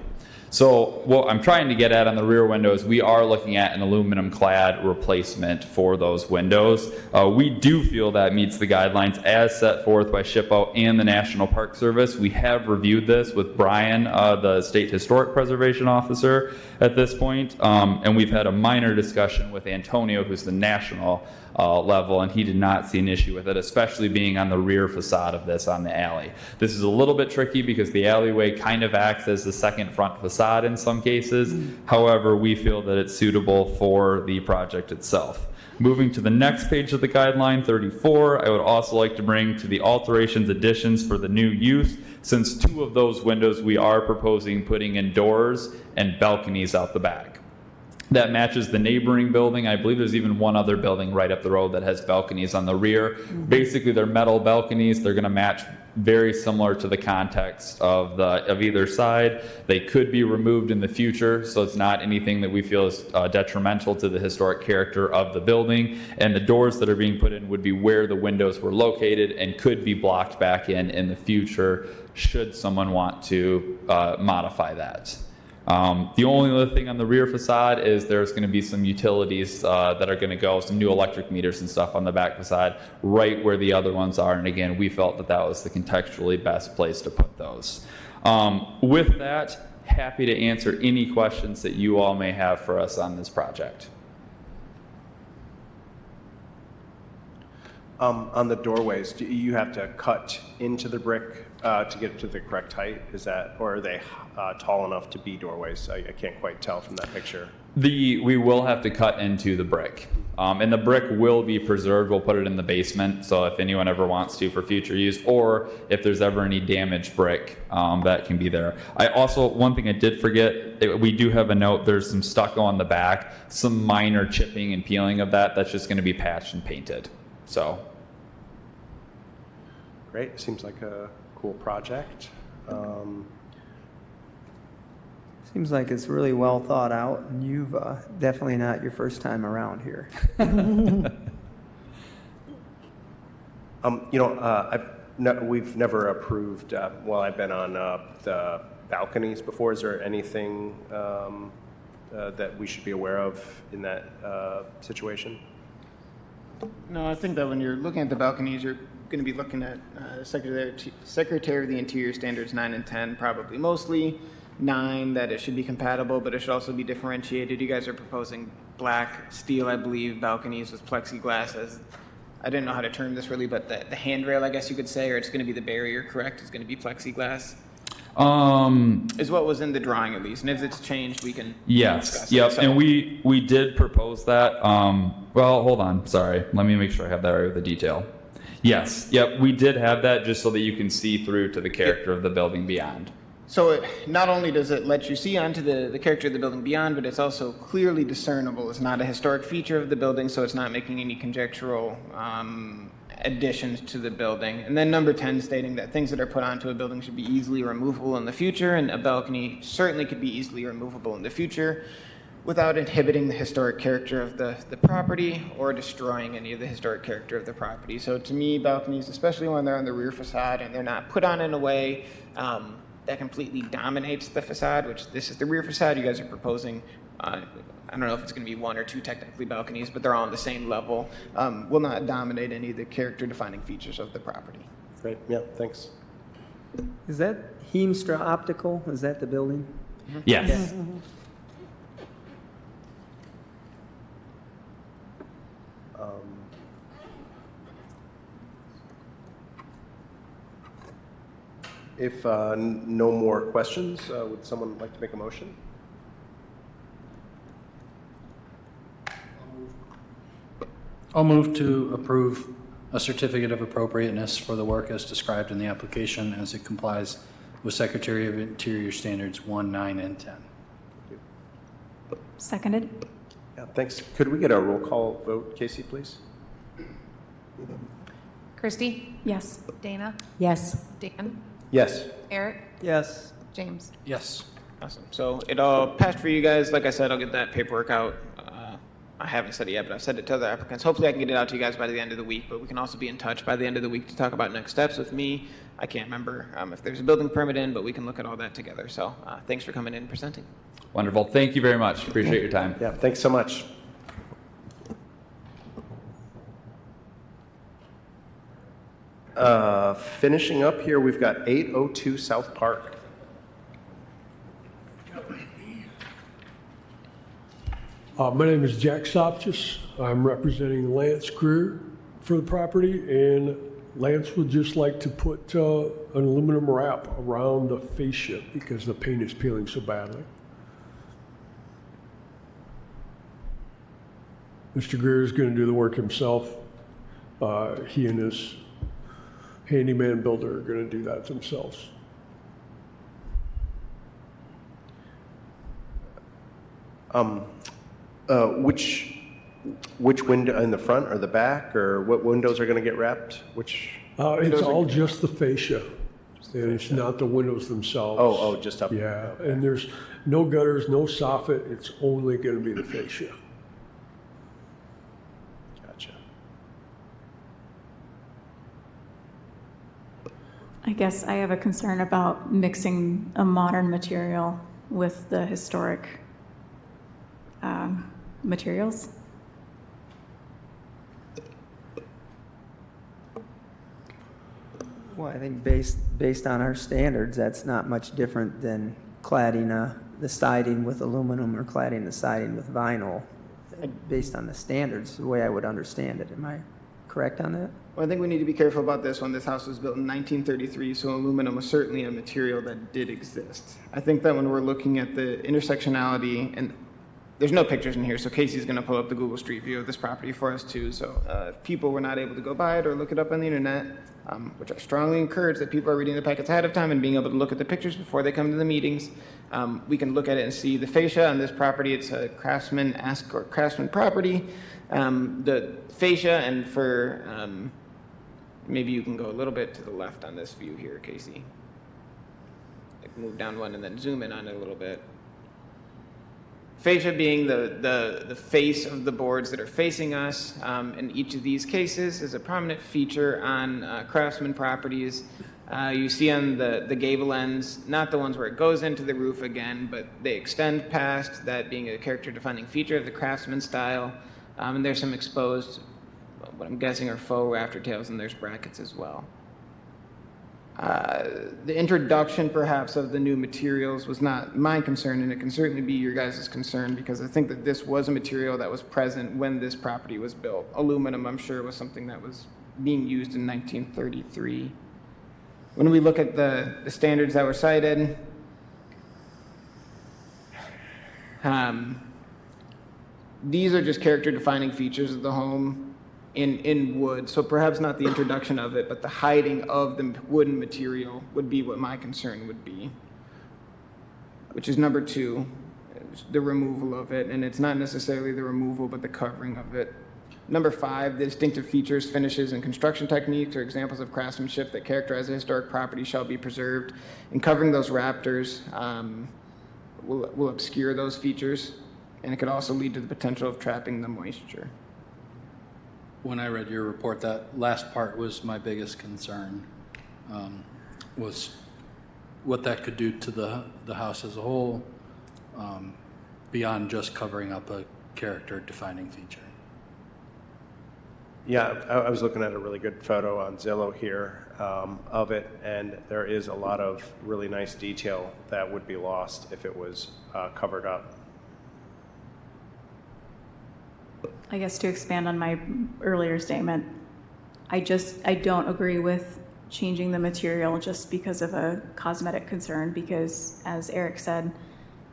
So what I'm trying to get at on the rear windows, we are looking at an aluminum clad replacement for those windows. We do feel that meets the guidelines as set forth by SHPO and the National Park Service. We have reviewed this with Brian, the State Historic Preservation Officer at this point, and we've had a minor discussion with Antonio, who's the national level, and he did not see an issue with it, especially being on the rear facade of this on the alley. This is a little bit tricky because the alleyway kind of acts as the second front facade in some cases. However, we feel that it's suitable for the project itself. Moving to the next page of the guideline, 34, I would also like to bring to the alterations additions for the new use. Since two of those windows we are proposing putting in doors and balconies out the back. That matches the neighboring building. I believe there's even one other building right up the road that has balconies on the rear. Basically, they're metal balconies. They're going to match very similar to the context of either side. They could be removed in the future, so it's not anything that we feel is detrimental to the historic character of the building. And the doors that are being put in would be where the windows were located and could be blocked back in the future should someone want to modify that. The only other thing on the rear facade is there's going to be some utilities that are going to go, some new electric meters and stuff on the back facade right where the other ones are. And again, we felt that that was the contextually best place to put those. With that, happy to answer any questions that you all may have for us on this project. On the doorways, do you have to cut into the brick to get to the correct height? Is that, or are they tall enough to be doorways? I can't quite tell from that picture. We will have to cut into the brick. And the brick will be preserved. We'll put it in the basement, so if anyone ever wants to for future use, or if there's ever any damaged brick, that can be there. I also, one thing I did forget, we do have a note, there's some stucco on the back, some minor chipping and peeling of that. That's just going to be patched and painted. So. Great, seems like a cool project. Seems like it's really well thought out, and you've definitely not your first time around here. We've never approved, I've been on the balconies before. Is there anything that we should be aware of in that situation? No, I think that when you're looking at the balconies, you're going to be looking at Secretary of the Interior Standards 9 and 10, probably mostly. 9 that it should be compatible, but it should also be differentiated. You guys are proposing black steel, I believe, balconies with plexiglass as, I didn't know how to term this really, but the handrail, I guess you could say, or it's going to be the barrier, correct? It's going to be plexiglass? Is what was in the drawing at least, and if it's changed, we can Yes, discuss yep, it. So- and we did propose that. Well, hold on, sorry. Let me make sure I have that right with the detail. Yes, yep, we did have that just so that you can see through to the character of the building beyond. So it, not only does it let you see onto the character of the building beyond, but it's also clearly discernible. It's not a historic feature of the building, so it's not making any conjectural additions to the building. And then number 10 stating that things that are put onto a building should be easily removable in the future, and a balcony certainly could be easily removable in the future without inhibiting the historic character of the property or destroying any of the historic character of the property. So to me, balconies, especially when they're on the rear facade and they're not put on in a way that completely dominates the facade, which this is the rear facade. You guys are proposing, I don't know if it's going to be 1 or 2 technically balconies, but they're all on the same level, will not dominate any of the character defining features of the property. Great, yeah, thanks. Is that Heemstra Optical? Is that the building? Yes. If no more questions, would someone like to make a motion? I'll move to approve a certificate of appropriateness for the work as described in the application as it complies with Secretary of Interior Standards 1, 9, and 10. Seconded? Yeah, thanks. Could we get a roll call vote, Casey, please? Christy? Yes. Dana? Yes. Dan? Yes. Eric? Yes. James? Yes. Awesome. So it all passed for you guys. Like I said, I'll get that paperwork out. I haven't said it yet, but I've said it to other applicants. Hopefully I can get it out to you guys by the end of the week, but we can also be in touch by the end of the week to talk about next steps with me. I can't remember if there's a building permit in, but we can look at all that together. So thanks for coming in and presenting. Wonderful. Thank you very much. Appreciate your time. Yeah, thanks so much. Finishing up here, we've got 802 South Park. My name is Jack Sopchis. I'm representing Lance Greer for the property, and Lance would just like to put an aluminum wrap around the fascia because the paint is peeling so badly. Mr. Greer is going to do the work himself. He and his handyman builder are going to do that themselves. Which window in the front or the back, or what windows are going to get wrapped? Which? It's all just the fascia, and it's not the windows themselves. Oh, just up. Yeah, Okay. and there's no gutters, no soffit. It's only going to be the fascia. Gotcha. I guess I have a concern about mixing a modern material with the historic materials. Well, I think based on our standards, that's not much different than cladding the siding with aluminum or cladding the siding with vinyl. Based on the standards, the way I would understand it. Am I correct on that? Well, I think we need to be careful about this one. This house was built in 1933, so aluminum was certainly a material that did exist. I think that when we're looking at the intersectionality, and there's no pictures in here, so Casey's going to pull up the Google Street View of this property for us too. So if people were not able to go by it or look it up on the internet, which I strongly encourage that people are reading the packets ahead of time and being able to look at the pictures before they come to the meetings, we can look at it and see the fascia on this property. It's a craftsman-esque or craftsman property. The fascia, and for maybe you can go a little bit to the left on this view here, Casey. Like move down one and then zoom in on it a little bit. Fascia being the face of the boards that are facing us. In each of these cases is a prominent feature on craftsman properties. You see on the gable ends, not the ones where it goes into the roof again, but they extend past, that being a character-defining feature of the craftsman style. And there's some exposed, what I'm guessing are faux rafter tails, and there's brackets as well. The introduction perhaps of the new materials was not my concern, and it can certainly be your guys' concern, because I think that this was a material that was present when this property was built. Aluminum, I'm sure, was something that was being used in 1933. When we look at the standards that were cited, these are just character defining features of the home in wood, so perhaps not the introduction of it, but the hiding of the wooden material would be what my concern would be, which is number 2, the removal of it, and it's not necessarily the removal, but the covering of it. Number 5, the distinctive features, finishes, and construction techniques or examples of craftsmanship that characterize a historic property shall be preserved, and covering those rafters will obscure those features, and it could also lead to the potential of trapping the moisture. When I read your report, that last part was my biggest concern, was what that could do to the house as a whole, beyond just covering up a character-defining feature. Yeah, I was looking at a really good photo on Zillow here of it, and there is a lot of really nice detail that would be lost if it was covered up. I guess to expand on my earlier statement, I don't agree with changing the material just because of a cosmetic concern, because as Eric said,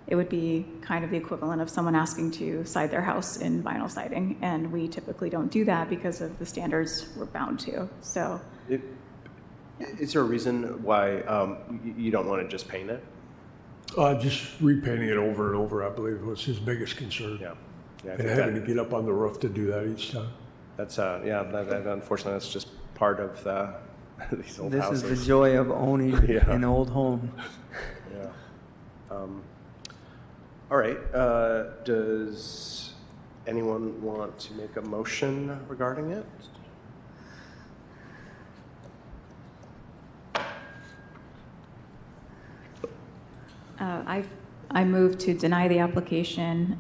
it would be kind of the equivalent of someone asking to side their house in vinyl siding, and we typically don't do that because of the standards we're bound to. So, Is there a reason why you don't want to just paint it? Just repainting it over and over, I believe, was his biggest concern. Yeah. Yeah, I And think having to get up on the roof to do that each time. that's unfortunately that's just part of these old This houses. is the joy of owning Yeah. an old home. Yeah. All right. Does anyone want to make a motion regarding it? I move to deny the application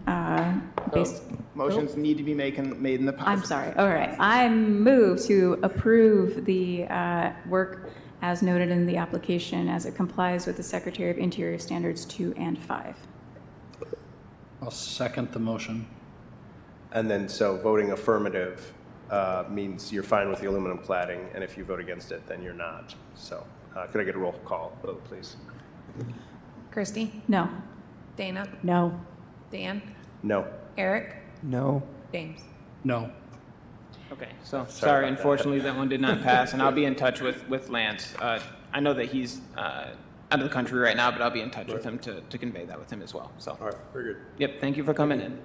based. Motions need to be made in the positive. I'm sorry. All right. I move to approve the work as noted in the application as it complies with the Secretary of Interior Standards 2 and 5. I'll second the motion. And then, so voting affirmative means you're fine with the aluminum cladding, and if you vote against it, then you're not. So, could I get a roll call vote, please? Christy? No. Dana? No. Dan? No. Eric? No. James? No. Okay, so about sorry, that. unfortunately, that one did not pass, and I'll be in touch with Lance. I know that he's out of the country right now, but I'll be in touch with him to convey that with him as well. So, All right, very good. yep, thank you for coming in.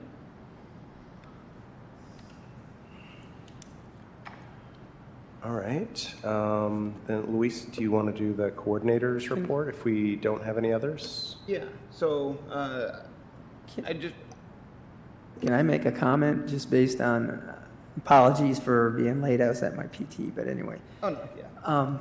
All right. Then, Luis, do you want to do the coordinators report if we don't have any others? Yeah, so I just, Can I make a comment just based on, apologies for being late, I was at my PT, but anyway. oh no, yeah.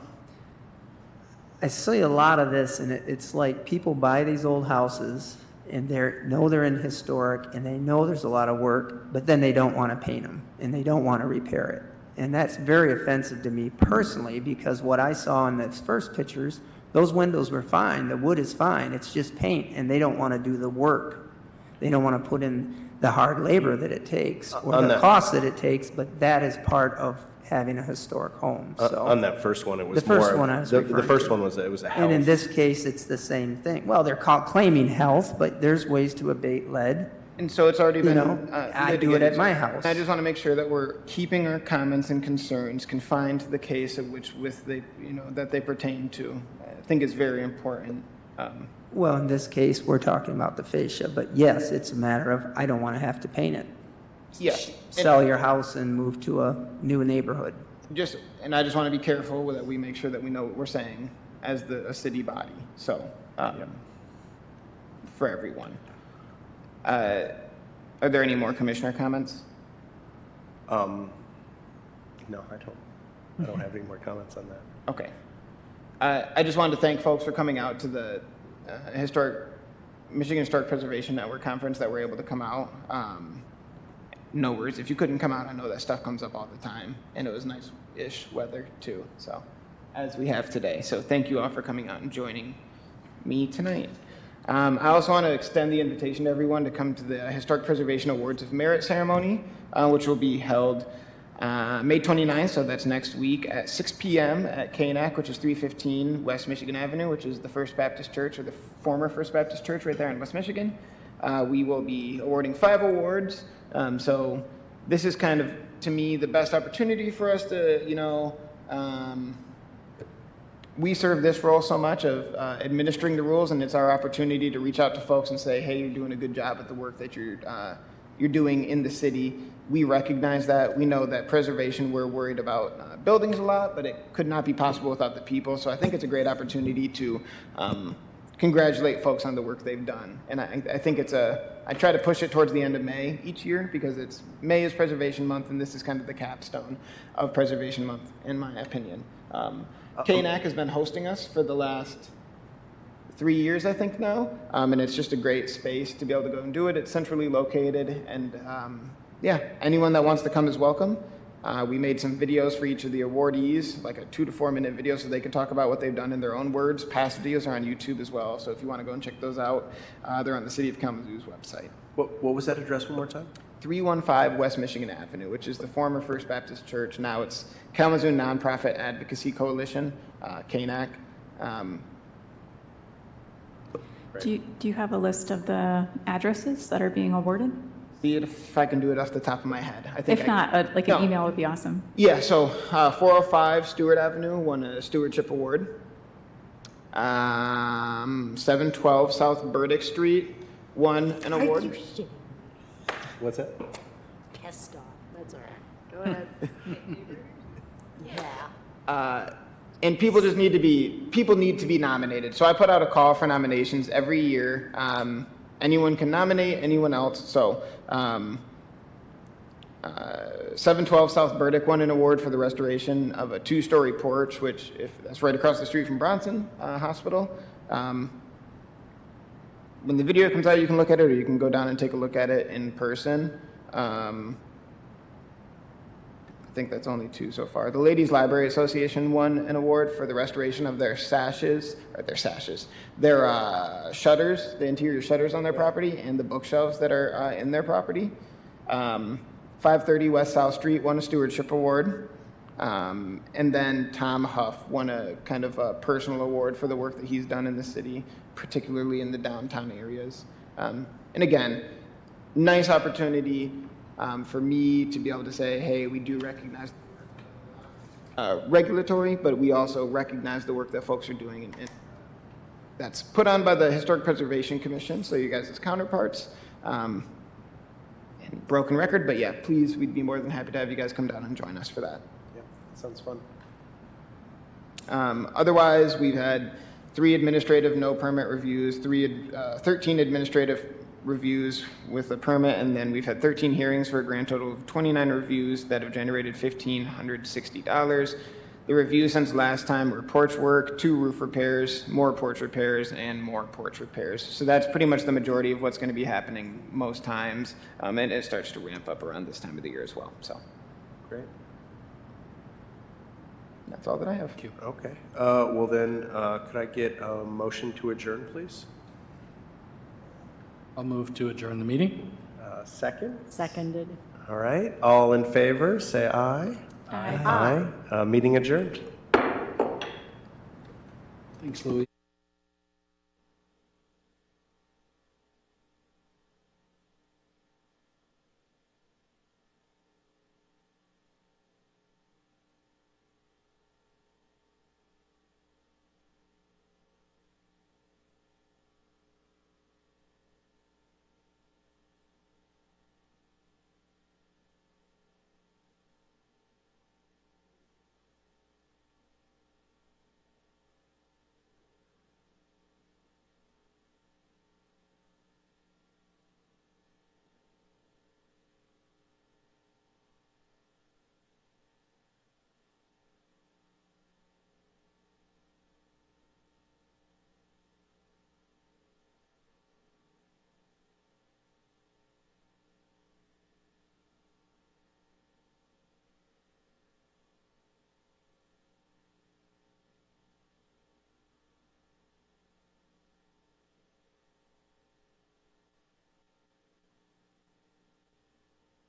I see a lot of this, and it's like people buy these old houses, and they're in historic, and they know there's a lot of work, but then they don't want to paint them, and they don't want to repair it. And that's very offensive to me personally, because what I saw in the first pictures, those windows were fine, the wood is fine, it's just paint, and they don't want to do the work. They don't want to put in the hard labor that it takes, or On the that- cost that it takes, but that is part of having a historic home, so. On that first one, it was The first more, one I was the referring first to. one was, it was a And in health. this case, it's the same thing. Well, they're claiming health, but there's ways to abate lead. And so it's already You been. know, I do it at my house. I just want to make sure that we're keeping our comments and concerns confined to the case of which with they, that they pertain to. I think is very important. Well, in this case, we're talking about the fascia, but yes, it's a matter of, I don't want to have to paint it. Yeah. Sell your house and move to a new neighborhood. And I just want to be careful that we make sure that we know what we're saying as a city body. So, for everyone. Are there any more commissioner comments? No, I don't have any more comments on that. Okay. I just wanted to thank folks for coming out to the Michigan Historic Preservation Network conference that were able to come out. No worries. If you couldn't come out, I know that stuff comes up all the time, and it was nice-ish weather too. So, as we have today. So thank you all for coming out and joining me tonight. I also want to extend the invitation to everyone to come to the Historic Preservation Awards of Merit ceremony, which will be held May 29th, so that's next week at 6 p.m. at KNAC, which is 315 West Michigan Avenue, which is the First Baptist Church, or the former First Baptist Church right there in West Michigan. We will be awarding 5 awards. So this is kind of, to me, the best opportunity for us to, we serve this role so much of administering the rules, and it's our opportunity to reach out to folks and say, hey, you're doing a good job at the work that you're doing in the city. We recognize that. We know that preservation, we're worried about buildings a lot, but it could not be possible without the people. So I think it's a great opportunity to congratulate folks on the work they've done. And I think I try to push it towards the end of May each year, because May is Preservation Month, and this is kind of the capstone of Preservation Month, in my opinion. KNAC has been hosting us for the last 3 years, I think now, and it's just a great space to be able to go and do it. It's centrally located, and anyone that wants to come is welcome. We made some videos for each of the awardees, like a 2 to 4 minute video, so they can talk about what they've done in their own words. Past videos are on YouTube as well, so if you want to go and check those out, they're on the City of Kalamazoo's website. What was that address one more time? 315 West Michigan Avenue, which is the former First Baptist Church. Now it's Kalamazoo Nonprofit Advocacy Coalition, KNAC. Do you have a list of the addresses that are being awarded? See if I can do it off the top of my head. I think If not, an email would be awesome. Yeah, so 405 Stewart Avenue won a Stewardship Award. 712 South Burdick Street won an award. Are you shitting? What's that? Pissed off. That's all right. Go ahead. Yeah. And people need to be nominated. So I put out a call for nominations every year. Anyone can nominate anyone else. So 712 South Burdick won an award for the restoration of a 2-story porch, which that's right across the street from Bronson Hospital. When the video comes out, you can look at it, or you can go down and take a look at it in person. I think that's only 2 so far. The Ladies Library Association won an award for the restoration of their shutters, the interior shutters on their property, and the bookshelves that are in their property. 530 West South Street won a Stewardship Award. And then Tom Huff won a kind of a personal award for the work that he's done in the city, particularly in the downtown areas. And again, nice opportunity for me to be able to say, hey, we do recognize regulatory, but we also recognize the work that folks are doing. And that's put on by the Historic Preservation Commission, so you guys as counterparts. And broken record, but yeah, please, we'd be more than happy to have you guys come down and join us for that. Yeah, sounds fun. Otherwise, we've had 3 administrative no permit reviews, 13 administrative reviews with a permit, and then we've had 13 hearings for a grand total of 29 reviews that have generated $1,560. The reviews since last time were porch work, 2 roof repairs, more porch repairs, and more porch repairs. So that's pretty much the majority of what's going to be happening most times, and it starts to ramp up around this time of the year as well. So Great. that's all that I have. Thank you. Okay. Well then, could I get a motion to adjourn, please? I'll move to adjourn the meeting. Second? Seconded. All right. All in favor, say aye. Aye. Aye. Meeting adjourned. Thanks, Louis.